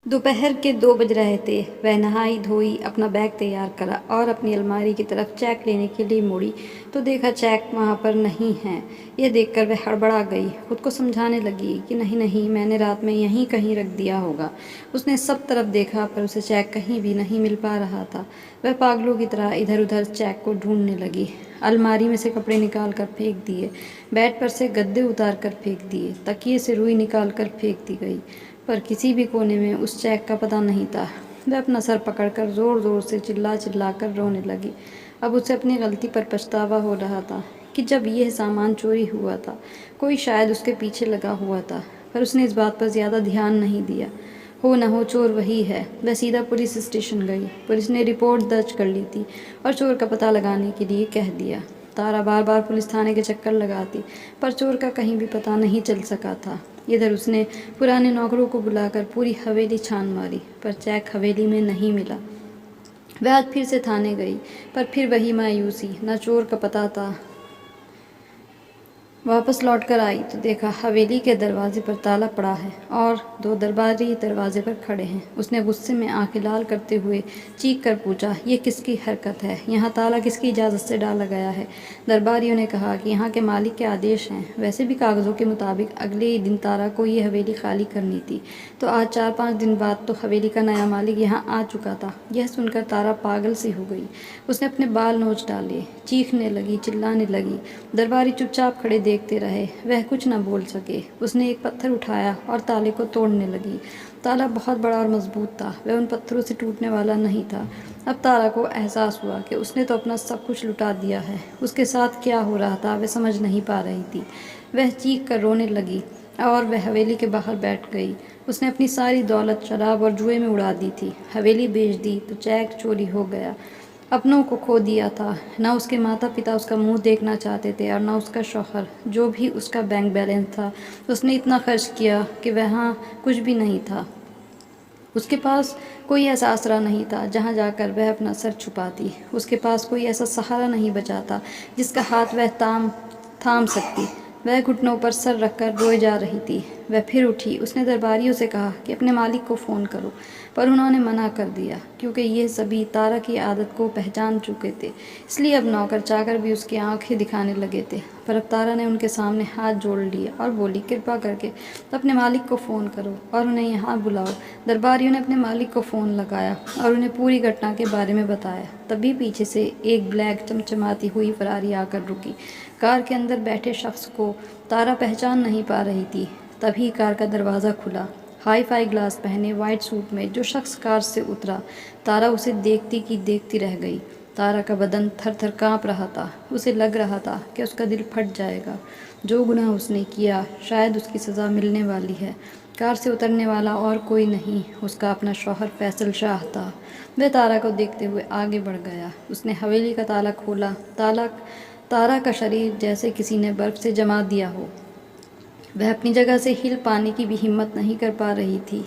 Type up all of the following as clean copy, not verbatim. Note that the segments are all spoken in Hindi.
दोपहर के 2 बज रहे थे। वह नहाई धोई, अपना बैग तैयार करा और अपनी अलमारी की तरफ चेक लेने के लिए मुड़ी तो देखा चेक वहाँ पर नहीं है। यह देखकर वह हड़बड़ा गई। खुद को समझाने लगी कि नहीं नहीं, मैंने रात में यहीं कहीं रख दिया होगा। उसने सब तरफ देखा पर उसे चेक कहीं भी नहीं मिल पा रहा था। वह पागलों की तरह इधर उधर चेक को ढूंढने लगी। अलमारी में से कपड़े निकाल कर फेंक दिए, बेड पर से गद्दे उतार कर फेंक दिए, तकिए से रुई निकाल कर फेंक दी गई, पर किसी भी कोने में उस चेक का पता नहीं था। वह अपना सर पकड़कर ज़ोर ज़ोर से चिल्ला चिल्ला कर रोने लगी। अब उसे अपनी गलती पर पछतावा हो रहा था कि जब यह सामान चोरी हुआ था कोई शायद उसके पीछे लगा हुआ था, पर उसने इस बात पर ज़्यादा ध्यान नहीं दिया। हो न हो चोर वही है। वह सीधा पुलिस स्टेशन गई। पुलिस ने रिपोर्ट दर्ज कर ली थी और चोर का पता लगाने के लिए कह दिया। तारा बार बार पुलिस थाने के चक्कर लगाती, पर चोर का कहीं भी पता नहीं चल सका था। इधर उसने पुराने नौकरों को बुलाकर पूरी हवेली छान मारी, पर चेक हवेली में नहीं मिला। वह आज फिर से थाने गई, पर फिर वही मायूसी, न चोर का पता था। वापस लौटकर आई तो देखा हवेली के दरवाजे पर ताला पड़ा है और 2 दरबारी दरवाजे पर खड़े हैं। उसने गुस्से में आंखें लाल करते हुए चीख कर पूछा, ये किसकी हरकत है? यहाँ ताला किसकी इजाज़त से डाला गया है? दरबारियों ने कहा कि यहाँ के मालिक के आदेश हैं। वैसे भी कागज़ों के मुताबिक अगले ही दिन तारा को ये हवेली खाली करनी थी, तो आज 4-5 दिन बाद तो हवेली का नया मालिक यहाँ आ चुका था। यह सुनकर तारा पागल सी हो गई। उसने अपने बाल नोच डाले, चीखने लगी, चिल्लाने लगी। दरबारी चुपचाप खड़े देखते रहे। वह कुछ न बोल सके। उसने एक पत्थर उठाया और ताले को तोड़ने लगी। ताला बहुत बड़ा और मजबूत था। वह उन पत्थरों से टूटने वाला नहीं था। अब तारा को एहसास हुआ कि उसने तो अपना सब कुछ लुटा दिया है। उसके साथ क्या हो रहा था वह समझ नहीं पा रही थी। वह चीख कर रोने लगी और वह हवेली के बाहर बैठ गई। उसने अपनी सारी दौलत शराब और जुए में उड़ा दी थी। हवेली बेच दी तो चेक चोरी हो गया। अपनों को खो दिया था। न उसके माता पिता उसका मुंह देखना चाहते थे और न उसका शौहर। जो भी उसका बैंक बैलेंस था उसने इतना खर्च किया कि वहाँ कुछ भी नहीं था। उसके पास कोई ऐसा आसरा नहीं था जहाँ जाकर वह अपना सर छुपाती। उसके पास कोई ऐसा सहारा नहीं बचा था जिसका हाथ वह थाम सकती। वह घुटनों पर सर रखकर रोए जा रही थी। वह फिर उठी। उसने दरबारियों से कहा कि अपने मालिक को फ़ोन करो, पर उन्होंने मना कर दिया क्योंकि ये सभी तारा की आदत को पहचान चुके थे। इसलिए अब नौकर चाकर भी उसकी आंखें दिखाने लगे थे। पर अब तारा ने उनके सामने हाथ जोड़ लिए और बोली, कृपा करके अपने मालिक को फ़ोन करो और उन्हें यहाँ बुलाओ। दरबारियों ने अपने मालिक को फ़ोन लगाया और उन्हें पूरी घटना के बारे में बताया। तभी पीछे से एक ब्लैक चमचमाती हुई फरारी आकर रुकी। कार के अंदर बैठे शख्स को तारा पहचान नहीं पा रही थी। तभी कार का दरवाज़ा खुला। हाई फाई ग्लास पहने वाइट सूट में जो शख्स कार से उतरा, तारा उसे देखती की देखती रह गई। तारा का बदन थर थर काँप रहा था। उसे लग रहा था कि उसका दिल फट जाएगा। जो गुनाह उसने किया शायद उसकी सज़ा मिलने वाली है। कार से उतरने वाला और कोई नहीं, उसका अपना शौहर फैसल शाह था। वह तारा को देखते हुए आगे बढ़ गया। उसने हवेली का ताला खोला। तारा का शरीर जैसे किसी ने बर्फ़ से जमा दिया हो। वह अपनी जगह से हिल पाने की भी हिम्मत नहीं कर पा रही थी।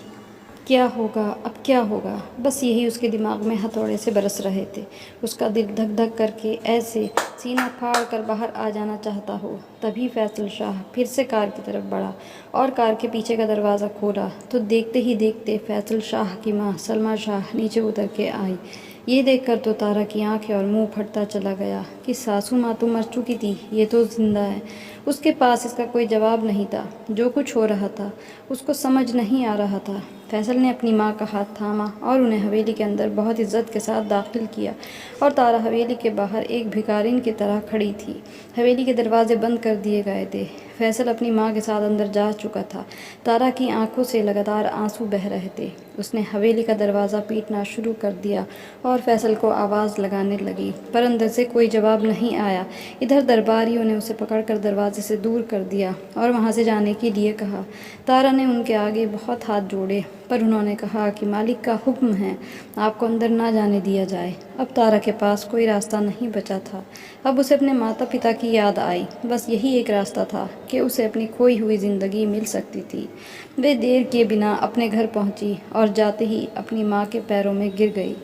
क्या होगा, अब क्या होगा? बस यही उसके दिमाग में हथौड़े से बरस रहे थे। उसका दिल धक धक करके ऐसे सीना फाड़ कर बाहर आ जाना चाहता हो। तभी फैसल शाह फिर से कार की तरफ बढ़ा और कार के पीछे का दरवाज़ा खोला तो देखते ही देखते फैसल शाह की माँ सलमा शाह नीचे उतर के आई। ये देखकर तो तारा की आंखें और मुंह फटता चला गया कि सासू माँ तो मर चुकी थी, ये तो जिंदा है। उसके पास इसका कोई जवाब नहीं था। जो कुछ हो रहा था उसको समझ नहीं आ रहा था। फैसल ने अपनी माँ का हाथ थामा और उन्हें हवेली के अंदर बहुत इज्जत के साथ दाखिल किया और तारा हवेली के बाहर एक भिखारिन की तरह खड़ी थी। हवेली के दरवाजे बंद कर दिए गए थे। फैसल अपनी माँ के साथ अंदर जा चुका था। तारा की आंखों से लगातार आंसू बह रहे थे। उसने हवेली का दरवाज़ा पीटना शुरू कर दिया और फैसल को आवाज़ लगाने लगी, पर अंदर से कोई जवाब नहीं आया। इधर दरबारियों ने उसे पकड़कर दरवाजे से दूर कर दिया और वहाँ से जाने के लिए कहा। तारा ने उनके आगे बहुत हाथ जोड़े, पर उन्होंने कहा कि मालिक का हुक्म है, आपको अंदर ना जाने दिया जाए। अब तारा के पास कोई रास्ता नहीं बचा था। अब उसे अपने माता पिता की याद आई। बस यही एक रास्ता था कि उसे अपनी खोई हुई ज़िंदगी मिल सकती थी। वे देर किए बिना अपने घर पहुंची और जाते ही अपनी माँ के पैरों में गिर गई।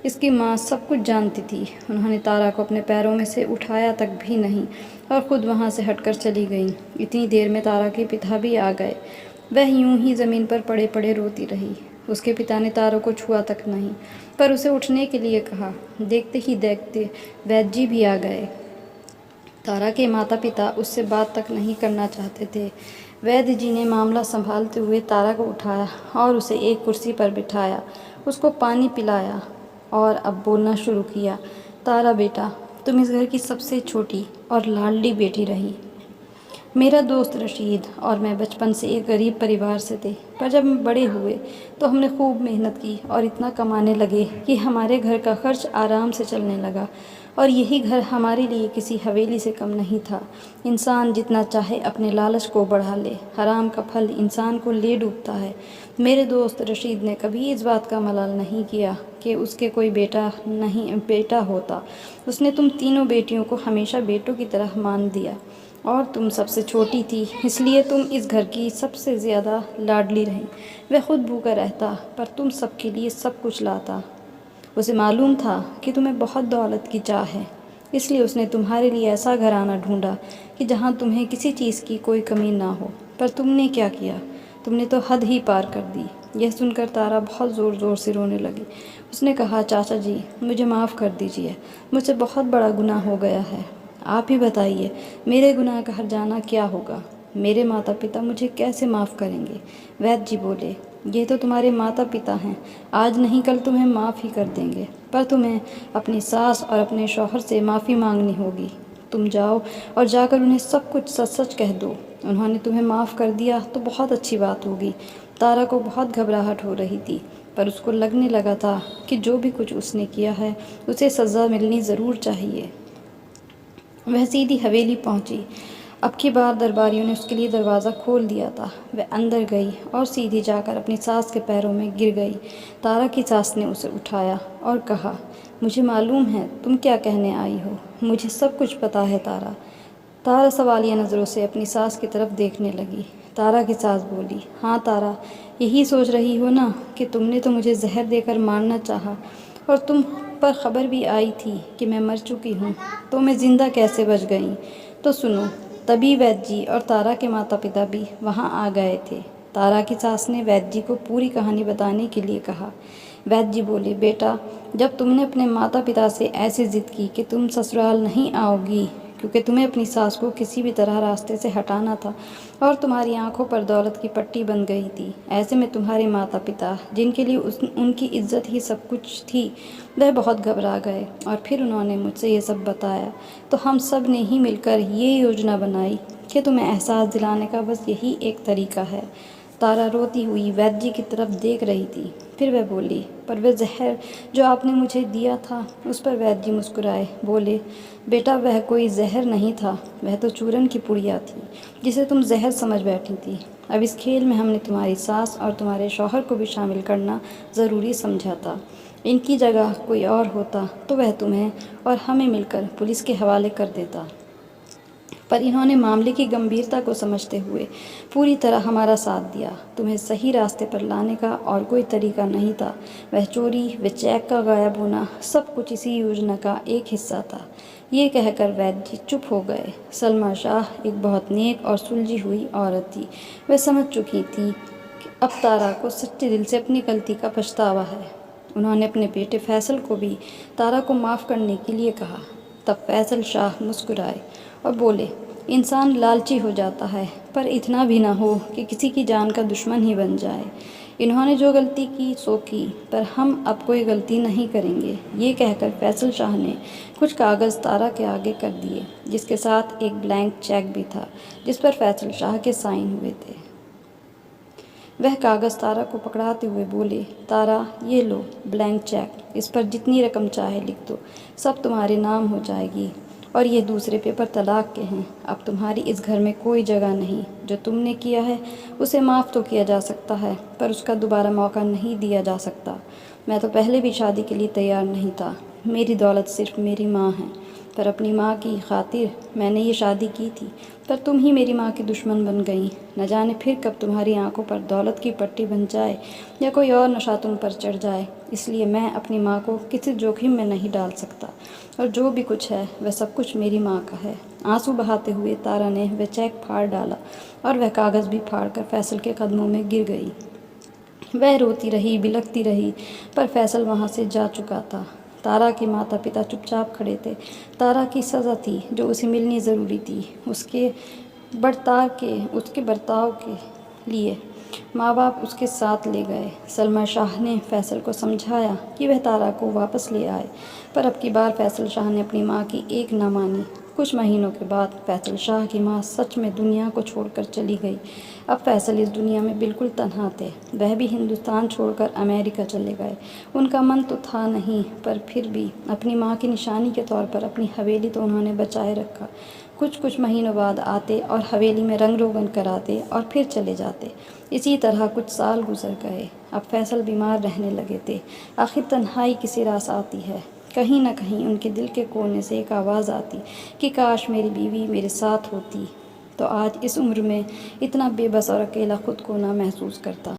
इसकी माँ सब कुछ जानती थी। उन्होंने तारा को अपने पैरों में से उठाया तक भी नहीं और ख़ुद वहाँ से हटकर चली गईं। इतनी देर में तारा के पिता भी आ गए। वह यूं ही ज़मीन पर पड़े पड़े रोती रही। उसके पिता ने तारा को छुआ तक नहीं, पर उसे उठने के लिए कहा। देखते ही देखते वैद्य जी भी आ गए। तारा के माता पिता उससे बात तक नहीं करना चाहते थे। वैद्य जी ने मामला संभालते हुए तारा को उठाया और उसे एक कुर्सी पर बिठाया, उसको पानी पिलाया और अब बोलना शुरू किया। तारा बेटा, तुम इस घर की सबसे छोटी और लाडली बेटी रही। मेरा दोस्त रशीद और मैं बचपन से एक गरीब परिवार से थे, पर जब हम बड़े हुए तो हमने खूब मेहनत की और इतना कमाने लगे कि हमारे घर का खर्च आराम से चलने लगा, और यही घर हमारे लिए किसी हवेली से कम नहीं था। इंसान जितना चाहे अपने लालच को बढ़ा ले, हराम का फल इंसान को ले डूबता है। मेरे दोस्त रशीद ने कभी इस बात का मलाल नहीं किया कि उसके कोई बेटा होता। उसने तुम तीनों बेटियों को हमेशा बेटों की तरह मान दिया, और तुम सबसे छोटी थी, इसलिए तुम इस घर की सबसे ज़्यादा लाडली रही। वह खुद भूखा रहता, पर तुम सबके लिए सब कुछ लाता। उसे मालूम था कि तुम्हें बहुत दौलत की चाह है, इसलिए उसने तुम्हारे लिए ऐसा घराना ढूंढा कि जहाँ तुम्हें किसी चीज़ की कोई कमी ना हो। पर तुमने क्या किया? तुमने तो हद ही पार कर दी। यह सुनकर तारा बहुत ज़ोर ज़ोर से रोने लगी। उसने कहा, चाचा जी, मुझे माफ़ कर दीजिए, मुझसे बहुत बड़ा गुनाह हो गया है। आप ही बताइए, मेरे गुनाह का हर्जाना क्या होगा? मेरे माता पिता मुझे कैसे माफ़ करेंगे? वैद्य जी बोले, ये तो तुम्हारे माता पिता हैं, आज नहीं कल तुम्हें माफ़ ही कर देंगे, पर तुम्हें अपनी सास और अपने शौहर से माफ़ी मांगनी होगी। तुम जाओ और जाकर उन्हें सब कुछ सच सच कह दो। उन्होंने तुम्हें माफ़ कर दिया तो बहुत अच्छी बात होगी। तारा को बहुत घबराहट हो रही थी, पर उसको लगने लगा था कि जो भी कुछ उसने किया है उसे सज़ा मिलनी ज़रूर चाहिए। वह सीधी हवेली पहुंची। अब की बार दरबारियों ने उसके लिए दरवाज़ा खोल दिया था। वह अंदर गई और सीधी जाकर अपनी सास के पैरों में गिर गई। तारा की सास ने उसे उठाया और कहा, मुझे मालूम है तुम क्या कहने आई हो, मुझे सब कुछ पता है तारा। तारा सवालिया नज़रों से अपनी सास की तरफ देखने लगी। तारा की सास बोली, हाँ तारा, यही सोच रही हो ना कि तुमने तो मुझे जहर देकर मारना चाहा, और तुम पर खबर भी आई थी कि मैं मर चुकी हूँ, तो मैं ज़िंदा कैसे बच गई? तो सुनो। तभी वैद्य जी और तारा के माता पिता भी वहाँ आ गए थे। तारा की सास ने वैद्य जी को पूरी कहानी बताने के लिए कहा। वैद्य जी बोले, बेटा, जब तुमने अपने माता पिता से ऐसी ज़िद की कि तुम ससुराल नहीं आओगी क्योंकि तुम्हें अपनी सास को किसी भी तरह रास्ते से हटाना था, और तुम्हारी आंखों पर दौलत की पट्टी बन गई थी, ऐसे में तुम्हारे माता पिता, जिनके लिए उनकी इज्जत ही सब कुछ थी, वह बहुत घबरा गए, और फिर उन्होंने मुझसे ये सब बताया। तो हम सब ने ही मिलकर ये योजना बनाई कि तुम्हें एहसास दिलाने का बस यही एक तरीका है। तारा रोती हुई वैद्य जी की तरफ देख रही थी। फिर वह बोली, पर वह जहर जो आपने मुझे दिया था? उस पर वैद्य जी मुस्कुराए, बोले, बेटा, वह कोई जहर नहीं था, वह तो चूरन की पुड़िया थी जिसे तुम जहर समझ बैठी थी। अब इस खेल में हमने तुम्हारी सास और तुम्हारे शौहर को भी शामिल करना ज़रूरी समझा था। इनकी जगह कोई और होता तो वह तुम्हें और हमें मिलकर पुलिस के हवाले कर देता, पर इन्होंने मामले की गंभीरता को समझते हुए पूरी तरह हमारा साथ दिया। तुम्हें सही रास्ते पर लाने का और कोई तरीका नहीं था। वह चोरी, वह चेक का गायब होना, सब कुछ इसी योजना का एक हिस्सा था। ये कहकर वैद्य जी चुप हो गए। सलमा शाह एक बहुत नेक और सुलझी हुई औरत थी। वह समझ चुकी थी कि अब तारा को सच्चे दिल से अपनी गलती का पछतावा है। उन्होंने अपने बेटे फैसल को भी तारा को माफ़ करने के लिए कहा। तब फैसल शाह मुस्कुराए और बोले, इंसान लालची हो जाता है, पर इतना भी ना हो कि किसी की जान का दुश्मन ही बन जाए। इन्होंने जो गलती की सो की, पर हम अब कोई गलती नहीं करेंगे। ये कहकर फैसल शाह ने कुछ कागज़ तारा के आगे कर दिए, जिसके साथ एक ब्लैंक चेक भी था जिस पर फैसल शाह के साइन हुए थे। वह कागज़ तारा को पकड़ाते हुए बोले, तारा, ये लो ब्लैंक चेक, इस पर जितनी रकम चाहे लिख दो, सब तुम्हारे नाम हो जाएगी। और ये दूसरे पेपर तलाक के हैं। अब तुम्हारी इस घर में कोई जगह नहीं। जो तुमने किया है उसे माफ़ तो किया जा सकता है, पर उसका दोबारा मौका नहीं दिया जा सकता। मैं तो पहले भी शादी के लिए तैयार नहीं था। मेरी दौलत सिर्फ मेरी माँ है, पर अपनी माँ की खातिर मैंने ये शादी की थी, पर तुम ही मेरी माँ की दुश्मन बन गई। न जाने फिर कब तुम्हारी आंखों पर दौलत की पट्टी बन जाए या कोई और नशा तुम पर चढ़ जाए। इसलिए मैं अपनी माँ को किसी जोखिम में नहीं डाल सकता, और जो भी कुछ है वह सब कुछ मेरी माँ का है। आंसू बहाते हुए तारा ने वह चेक फाड़ डाला और वह कागज़ भी फाड़ कर फैसल के कदमों में गिर गई। वह रोती रही, बिलखती रही, पर फैसल वहाँ से जा चुका था। तारा के माता पिता चुपचाप खड़े थे। तारा की सज़ा थी जो उसे मिलनी ज़रूरी थी, उसके बर्ताव के लिए। माँ बाप उसके साथ ले गए। सलमा शाह ने फैसल को समझाया कि वह तारा को वापस ले आए, पर अब की बार फैसल शाह ने अपनी माँ की एक न मानी। कुछ महीनों के बाद फैसल शाह की माँ सच में दुनिया को छोड़कर चली गई। अब फैसल इस दुनिया में बिल्कुल तन्हा थे। वह भी हिंदुस्तान छोड़कर अमेरिका चले गए। उनका मन तो था नहीं, पर फिर भी अपनी माँ की निशानी के तौर पर अपनी हवेली तो उन्होंने बचाए रखा। कुछ महीनों बाद आते और हवेली में रंग रोगन कराते और फिर चले जाते। इसी तरह कुछ साल गुजर गए। अब फैसल बीमार रहने लगे थे। आखिर तन्हाई किसे रास आती है। कहीं न कहीं उनके दिल के कोने से एक आवाज़ आती कि काश मेरी बीवी मेरे साथ होती, तो आज इस उम्र में इतना बेबस और अकेला खुद को ना महसूस करता।